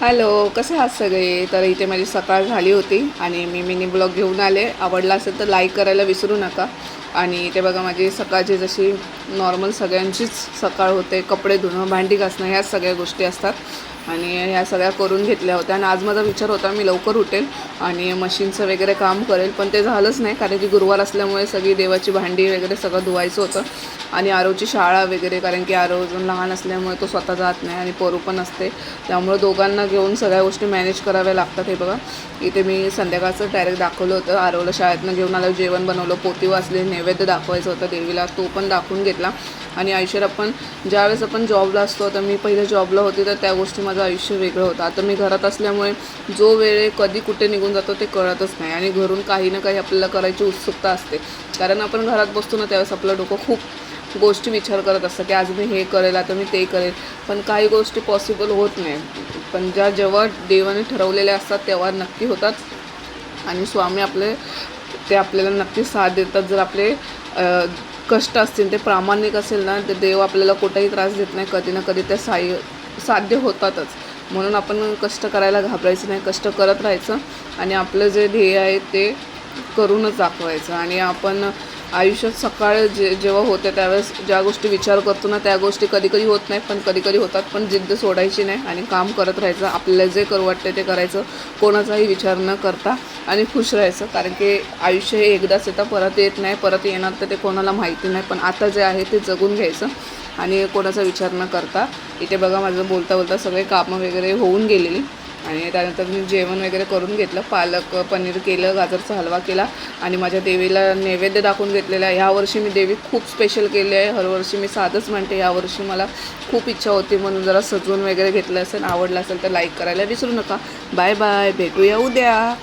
Hello, कसे आहात सगळे? तर इथे माझी सकाळ झाली होती आणि मी मिनी ब्लॉग घेऊन आले. आवडला असेल तर लाईक करायला विसरू नका. आणि इथे बघा माझी सकाळची जशी नॉर्मल सगळ्यांचीच सकाळ होते. कपडे धुणं, भांडी घासणं ह्याच सगळ्या गोष्टी असतात आणि ह्या सगळ्या करून घेतल्या होत्या. आणि आज माझा विचार होता मी लवकर उठेल आणि मशीनचं वगैरे काम करेल, पण ते झालंच नाही कारण की गुरुवार असल्यामुळे सगळी देवाची भांडी वगैरे सगळं धुवायचं होतं. आणि आरवची शाळा वगैरे, कारण की आरव अजून लहान असल्यामुळे तो स्वतः जात नाही आणि पोरू पण असते, त्यामुळे दोघांना घेऊन सगळ्या गोष्टी मॅनेज कराव्या लागतात. हे बघा इथे मी संध्याकाळचं डायरेक्ट दाखवलं होतं. आरवला शाळेतनं घेऊन आलं, जेवण बनवलं, पोती वाचले, नैवेद्य दाखवायचं होतं देवीला, तो पण दाखवून घेतला. आणि आयुष्यात आपण ज्यावेळेस आपण जॉबला असतो, तर मी पहिले जॉबला होते तर त्या गोष्टी माझं आयुष्य वेगळं होतं. आता मी घरात असल्यामुळे जो वेळ कधी कुठे निघून जातो ते कळतच नाही आणि घरून काही ना काही आपल्याला करायची उत्सुकता असते. कारण आपण घरात बसतो ना, त्यावेळेस आपलं डोकं खूप गोष्टी विचार करत असतं की आज मी हे करेल, आता मी ते करेल, पण काही गोष्टी पॉसिबल होत नाही. पण जेव्हा देवाने ठरवलेल्या असतात तेव्हा नक्की होतात आणि स्वामी ते आपल्याला नक्की साथ देतात. जर आपले कष्ट असतील, ते प्रामाणिक असेल ना, तर देव आपल्याला कुठेही त्रास देत नाही, कधी ना कधी ते साध्य होतातच. म्हणून आपण कष्ट करायला घाबरायचं नाही, कष्ट करत राहायचं आणि आपलं जे ध्येय आहे ते करूनच दाखवायचं. आणि आपण आयुष्यात सकाळ जेव्हा होते त्यावेळेस ज्या गोष्टी विचार करतो ना, त्या गोष्टी कधी होत नाही, पण कधी होतात. पण जिद्द सोडायची नाही आणि काम करत राहायचं. आपल्याला जे करू वाटते ते करायचं, कोणाचाही विचार न करता, आणि खुश राहायचं. कारण की आयुष्य हे एकदाच येतं, परत येत नाही. परत येणार तर ते कोणाला माहिती नाही, पण आता जे आहे ते जगून घ्यायचं आणि कोणाचा विचार न करता. इथे बघा माझं बोलता बोलता सगळे कामं वगैरे होऊन गेलेली आणि त्यानंतर मी जेवण वगैरे करून घेतलं. पालक पनीर केलं, गाजरचा हलवा केला आणि माझ्या देवीला नैवेद्य दाखवून घेतलेला आहे. ह्यावर्षी मी देवी खूप स्पेशल केली आहे. हरवर्षी मी साधंच म्हणते, यावर्षी मला खूप इच्छा होती म्हणून जरा सजवून वगैरे घेतलं असेल. आवडलं असेल तर लाईक करायला विसरू नका. बाय बाय, भेटूया उद्या.